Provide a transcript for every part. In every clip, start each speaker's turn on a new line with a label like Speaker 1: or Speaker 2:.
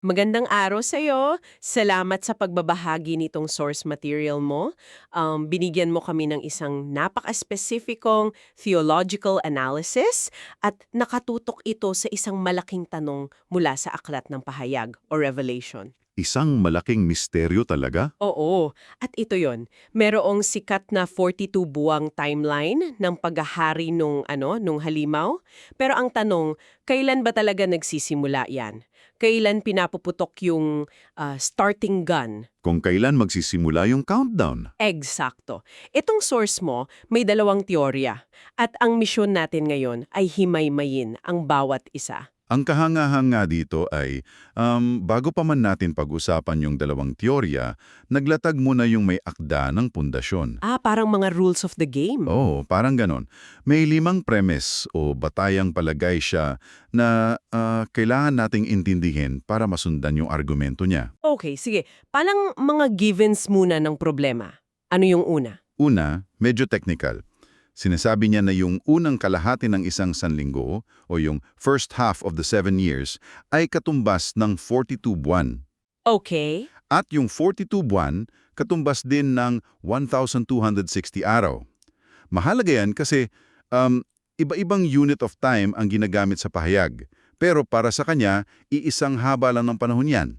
Speaker 1: Magandang araw sa'yo. Salamat sa pagbabahagi nitong source material mo. Binigyan mo kami ng isang napaka-espesipikong theological analysis at nakatutok ito sa isang malaking tanong mula sa Aklat ng Pahayag o Revelation.
Speaker 2: Isang malaking misteryo talaga?
Speaker 1: Oo, at ito yon. Merong sikat na 42 buwang timeline ng paghahari nung halimaw. Pero ang tanong, kailan ba talaga nagsisimula yan? Kailan pinapuputok yung starting gun?
Speaker 2: Kung kailan magsisimula yung countdown?
Speaker 1: Eksakto. Itong source mo, may dalawang teorya. At ang misyon natin ngayon ay himay-mayin ang bawat isa.
Speaker 2: Ang kahanga-hanga dito ay, bago pa man natin pag-usapan yung dalawang teorya, naglatag muna yung may akda ng pundasyon.
Speaker 1: Parang mga rules of the game.
Speaker 2: Oo, parang ganon. May 5 premise o batayang palagay siya na kailangan nating intindihin para masundan yung argumento niya.
Speaker 1: Okay, sige. Palang mga givens muna ng problema. Ano yung una?
Speaker 2: Una, medyo technical. Sinasabi niya na yung unang kalahati ng isang sanlinggo o yung first half of the 7 years ay katumbas ng 42 buwan.
Speaker 1: Okay.
Speaker 2: At yung 42 buwan, katumbas din ng 1,260 araw. Mahalaga yan kasi iba-ibang unit of time ang ginagamit sa pahayag. Pero para sa kanya, iisang haba lang ng panahon yan.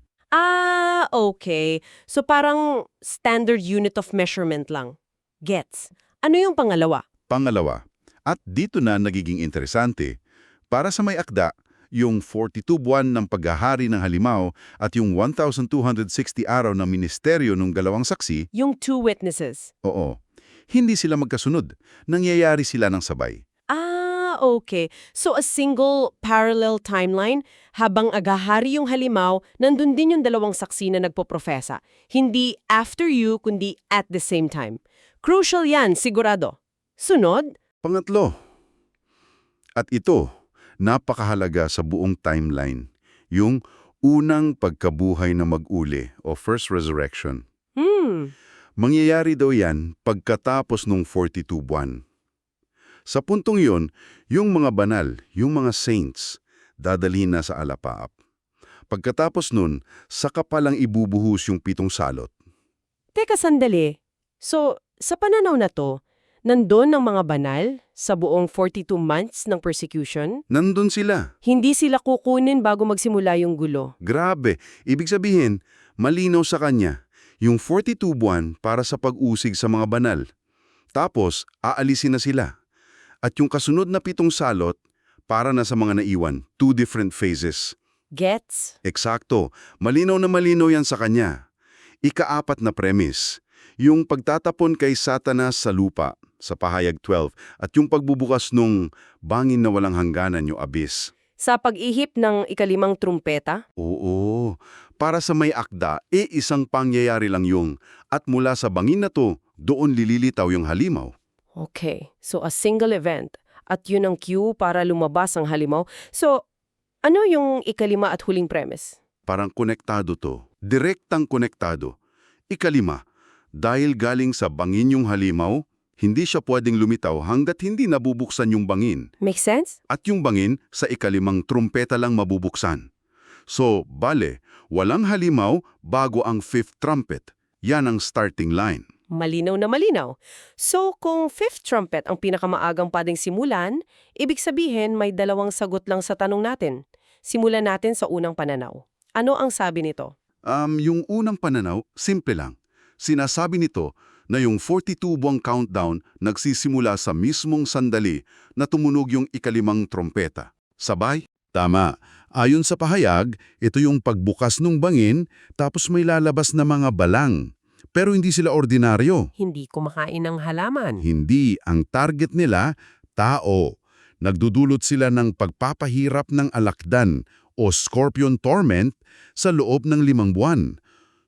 Speaker 1: Okay. So parang standard unit of measurement lang. Gets. Ano yung pangalawa?
Speaker 2: Pangalawa, at dito na nagiging interesante, para sa may akda, yung 42 buwan ng paghahari ng halimaw at yung 1,260 araw ng ministeryo ng dalawang saksi,
Speaker 1: Yung two witnesses.
Speaker 2: oo, hindi sila magkasunod. Nangyayari sila ng sabay.
Speaker 1: Okay. So a single parallel timeline, habang agahari yung halimaw, nandun din yung dalawang saksi na nagpoprofesa. Hindi after you, kundi at the same time. Crucial yan, sigurado. Sunod?
Speaker 2: Pangatlo, at ito, napakahalaga sa buong timeline, yung unang pagkabuhay na mag-uli o first resurrection. Mangyayari daw yan pagkatapos ng 42 buwan. Sa puntong yun, yung mga banal, yung mga saints, dadalhin na sa alapaap. Pagkatapos nun, saka palang ibubuhos yung 7 salot.
Speaker 1: Teka sandali. So, sa pananaw na to, nandun ang mga banal sa buong 42 months ng persecution?
Speaker 2: Nandun sila.
Speaker 1: Hindi sila kukunin bago magsimula yung gulo.
Speaker 2: Grabe. Ibig sabihin, malinaw sa kanya, yung 42 buwan para sa pag-usig sa mga banal. Tapos, aalisin na sila. At yung kasunod na 7 salot, para na sa mga naiwan, 2 different phases.
Speaker 1: Gets?
Speaker 2: Eksakto. Malinaw na malinaw yan sa kanya. Ika-4 na premise, yung pagtatapon kay Satanas sa lupa, sa Pahayag 12, at yung pagbubukas nung bangin na walang hangganan yung abyss.
Speaker 1: Sa pag-ihip ng ikalimang trumpeta?
Speaker 2: Oo, para sa may akda, isang pangyayari lang yung, at mula sa bangin na to, doon lililitaw yung halimaw.
Speaker 1: Okay, so a single event. At yun ang cue para lumabas ang halimaw. So, ano yung ikalima at huling premise?
Speaker 2: Parang konektado to, direktang konektado. Ikalima, dahil galing sa bangin yung halimaw, hindi siya pwedeng lumitaw hanggat hindi nabubuksan yung bangin.
Speaker 1: Make sense?
Speaker 2: At yung bangin sa ikalimang trumpeta lang mabubuksan. So, bale, walang halimaw bago ang 5th trumpet. Yan ang starting line.
Speaker 1: Malinaw na malinaw. So, kung fifth trumpet ang pinakamaagang pwedeng simulan, ibig sabihin may dalawang sagot lang sa tanong natin. Simulan natin sa unang pananaw. Ano ang sabi nito?
Speaker 2: Yung unang pananaw, simple lang. Sinasabi nito na yung 42 buwang countdown nagsisimula sa mismong sandali na tumunog yung ikalimang trompeta. Sabay? Tama. Ayon sa pahayag, ito yung pagbukas ng bangin tapos may lalabas na mga balang. Pero hindi sila ordinaryo.
Speaker 1: Hindi kumakain ng halaman.
Speaker 2: Hindi. Ang target nila, tao. Nagdudulot sila ng pagpapahirap ng alakdan o scorpion torment sa loob ng 5 buwan.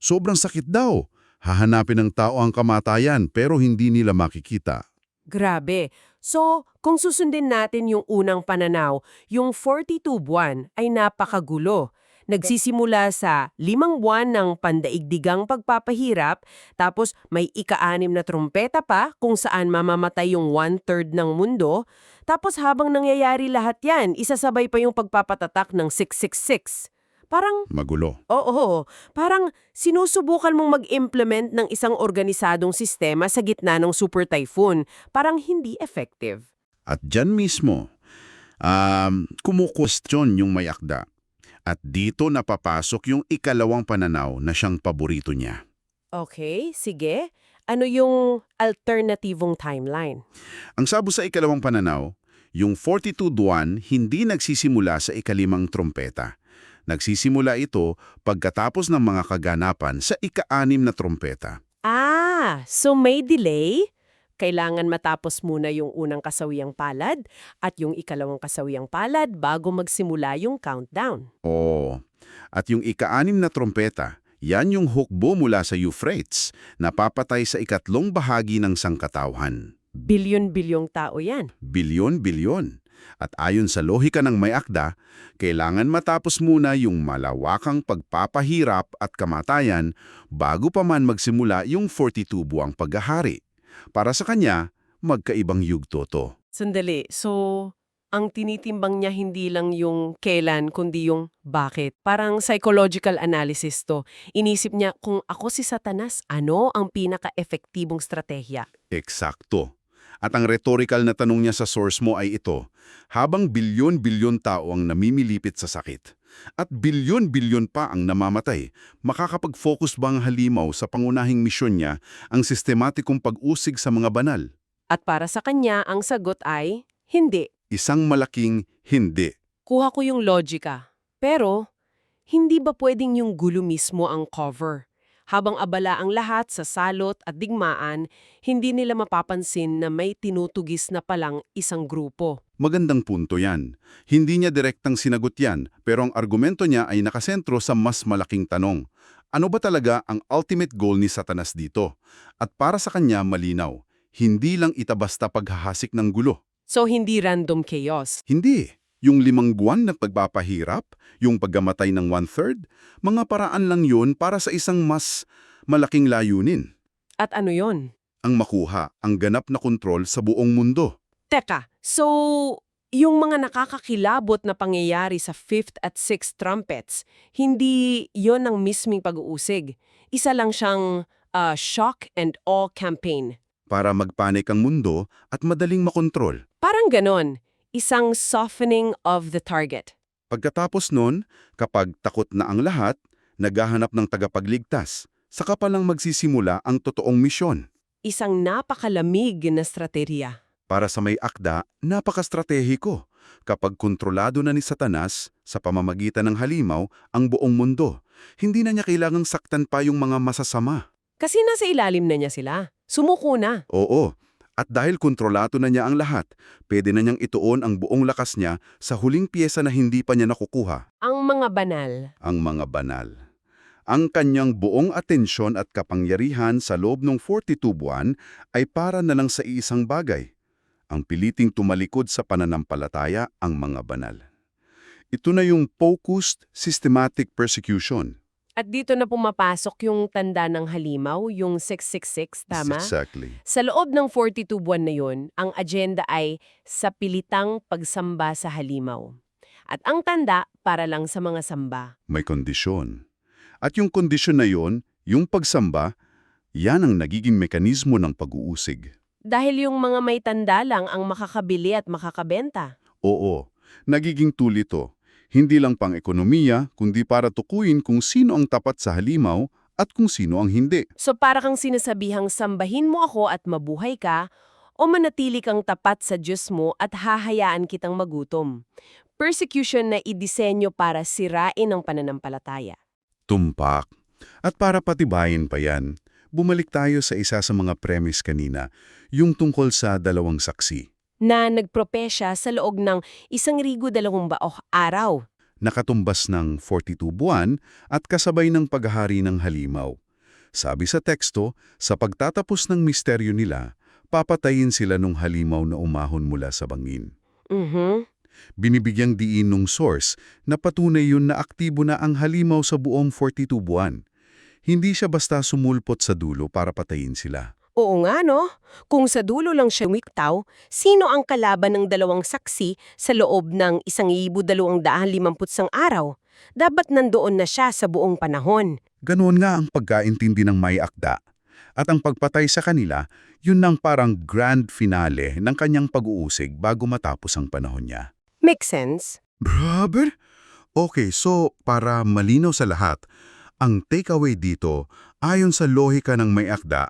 Speaker 2: Sobrang sakit daw. Hahanapin ng tao ang kamatayan pero hindi nila makikita.
Speaker 1: Grabe. So, kung susundin natin yung unang pananaw, yung 42 buwan ay napakagulo. Nagsisimula sa 5 buwan ng pandaigdigang pagpapahirap, tapos may ika-6 na trumpeta pa kung saan mamamatay yung 1/3 ng mundo, tapos habang nangyayari lahat yan, isasabay pa yung pagpapatatak ng 666. Parang,
Speaker 2: Magulo.
Speaker 1: oo, parang sinusubukan mong mag-implement ng isang organisadong sistema sa gitna ng super typhoon. Parang hindi effective.
Speaker 2: At dyan mismo, kumukwestiyon yung may akda. At dito napapasok yung ikalawang pananaw na siyang paborito niya.
Speaker 1: Okay, sige. Ano yung alternatibong timeline?
Speaker 2: Ang sabo sa ikalawang pananaw, yung 42 Duan hindi nagsisimula sa ikalimang trompeta. Nagsisimula ito pagkatapos ng mga kaganapan sa ika-6 na trompeta.
Speaker 1: So may delay? Kailangan matapos muna yung unang kasawiyang palad at yung ikalawang kasawiyang palad bago magsimula yung countdown.
Speaker 2: Oo. At yung ika-6 na trompeta, yan yung hukbo mula sa Euphrates na papatay sa ikatlong bahagi ng sangkatauhan.
Speaker 1: Bilyon-bilyong tao yan.
Speaker 2: Bilyon-bilyon. At ayon sa lohika ng may akda, kailangan matapos muna yung malawakang pagpapahirap at kamatayan bago pa man magsimula yung 42 buwang paghahari. Para sa kanya, magkaibang yugto to.
Speaker 1: Sandali, so ang tinitimbang niya hindi lang yung kailan kundi yung bakit. Parang psychological analysis to. Inisip niya kung ako si Satanas, ano ang pinaka-epektibong strategiya?
Speaker 2: Eksakto. At ang rhetorical na tanong niya sa source mo ay ito, habang bilyon-bilyon tao ang namimilipit sa sakit, at bilyon-bilyon pa ang namamatay, makakapag-focus ba ang halimaw sa pangunahing misyon niya ang sistematikong pag-usig sa mga banal?
Speaker 1: At para sa kanya, ang sagot ay, hindi.
Speaker 2: Isang malaking hindi.
Speaker 1: Kuha ko yung logika. Pero, hindi ba pwedeng yung gulo mismo ang cover? Habang abala ang lahat sa salot at digmaan, hindi nila mapapansin na may tinutugis na palang isang grupo.
Speaker 2: Magandang punto yan. Hindi niya direktang sinagot yan, pero ang argumento niya ay nakasentro sa mas malaking tanong. Ano ba talaga ang ultimate goal ni Satanas dito? At para sa kanya malinaw, hindi lang itabasta paghahasik ng gulo.
Speaker 1: So, hindi random chaos.
Speaker 2: Hindi. Yung 5 buwan na pagpapahirap, yung paggamatay ng 1/3, mga paraan lang yun para sa isang mas malaking layunin.
Speaker 1: At ano yon?
Speaker 2: Ang makuha ang ganap na kontrol sa buong mundo.
Speaker 1: Teka, so yung mga nakakakilabot na pangyayari sa 5th at 6th trumpets, hindi yon ang misming pag-uusig. Isa lang siyang shock and awe campaign.
Speaker 2: Para magpanik ang mundo at madaling makontrol.
Speaker 1: Parang ganon, isang softening of the target.
Speaker 2: Pagkatapos nun, kapag takot na ang lahat, naghahanap ng tagapagligtas. Saka palang magsisimula ang totoong misyon.
Speaker 1: Isang napakalamig na strategiya.
Speaker 2: Para sa may akda, napakastratehiko. Kapag kontrolado na ni Satanas sa pamamagitan ng halimaw ang buong mundo, hindi na niya kailangang saktan pa yung mga masasama.
Speaker 1: Kasi nasa ilalim na niya sila. Sumuko na.
Speaker 2: Oo, at dahil kontrolado na niya ang lahat, pwede na niyang ituon ang buong lakas niya sa huling piyesa na hindi pa niya nakukuha,
Speaker 1: Ang mga banal.
Speaker 2: ang mga banal. Ang kanyang buong atensyon at kapangyarihan sa loob ng 42 buwan ay para na lang sa iisang bagay, ang piliting tumalikod sa pananampalataya ang mga banal. Ito na yung focused, systematic persecution.
Speaker 1: At dito na pumapasok yung tanda ng halimaw, yung 666, tama?
Speaker 2: Exactly.
Speaker 1: Sa loob ng 42 buwan na yun, ang agenda ay sa pilitang pagsamba sa halimaw. At ang tanda para lang sa mga samba.
Speaker 2: May kondisyon. At yung kondisyon na yon, yung pagsamba, yan ang nagiging mekanismo ng pag-uusig.
Speaker 1: Dahil yung mga may tanda lang ang makakabili at makakabenta.
Speaker 2: Oo, nagiging tool ito. Hindi lang pang ekonomiya, kundi para tukuyin kung sino ang tapat sa halimaw at kung sino ang hindi.
Speaker 1: So para kang sinasabihang sambahin mo ako at mabuhay ka, o manatili kang tapat sa Diyos mo at hahayaan kitang magutom. Persecution na idisenyo para sirain ang pananampalataya.
Speaker 2: Tumpak. At para patibayin pa yan, bumalik tayo sa isa sa mga premise kanina, yung tungkol sa 2 saksi.
Speaker 1: Na nagpropesya sa loob ng 1,200 araw.
Speaker 2: Nakatumbas ng 42 buwan at kasabay ng paghahari ng halimaw. Sabi sa teksto, sa pagtatapos ng misteryo nila, papatayin sila nung halimaw na umahon mula sa bangin. Binibigyang diin nung source na patunay yun na aktibo na ang halimaw sa buong 42 buwan. Hindi siya basta sumulpot sa dulo para patayin sila.
Speaker 1: Oo nga no, kung sa dulo lang siya umiktaw, sino ang kalaban ng 2 saksi sa loob ng 1,250 araw? Dapat nandoon na siya sa buong panahon.
Speaker 2: Ganoon nga ang pagkaintindi ng may akda. At ang pagpatay sa kanila, yun ang parang grand finale ng kanyang pag-uusig bago matapos ang panahon niya.
Speaker 1: Make sense?
Speaker 2: Brother? Okay, so para malinaw sa lahat, ang takeaway dito, ayon sa lohika ng may akda,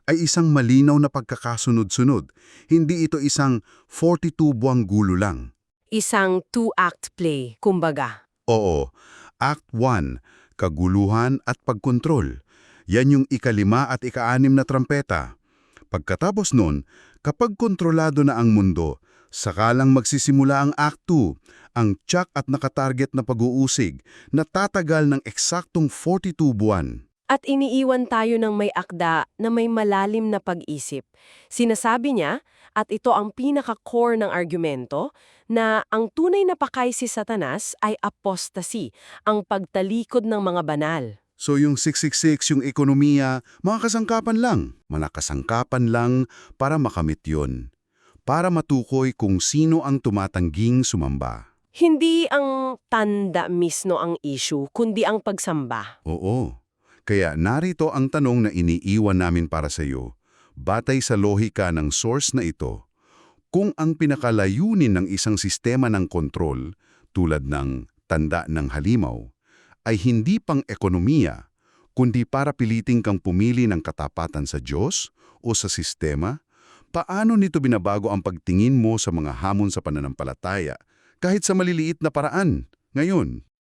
Speaker 2: ay isang malinaw na pagkakasunod-sunod. Hindi ito isang 42 buwang gulo lang.
Speaker 1: Isang two-act play, kumbaga.
Speaker 2: Oo, Act 1, kaguluhan at pagkontrol. Yan yung ikalima at ikaanim na trampeta. Pagkatapos nun, kapag kontrolado na ang mundo, sakalang magsisimula ang Act 2, ang tsak at nakatarget na pag-uusig na tatagal ng eksaktong 42 buwan.
Speaker 1: At iniiwan tayo ng may akda na may malalim na pag-isip. Sinasabi niya, at ito ang pinaka-core ng argumento, na ang tunay na pakay si Satanas ay apostasy, ang pagtalikod ng mga banal.
Speaker 2: So yung 666, yung ekonomiya, mga kasangkapan lang. Mga kasangkapan lang para makamit yun. Para matukoy kung sino ang tumatangging sumamba.
Speaker 1: Hindi ang tanda mismo ang issue, kundi ang pagsamba.
Speaker 2: Oo. Kaya narito ang tanong na iniiwan namin para sa iyo. Batay sa lohika ng source na ito, kung ang pinakalayunin ng isang sistema ng kontrol, tulad ng tanda ng halimaw, ay hindi pang ekonomiya, kundi para piliting kang pumili ng katapatan sa Diyos o sa sistema, paano nito binabago ang pagtingin mo sa mga hamon sa pananampalataya kahit sa maliliit na paraan ngayon?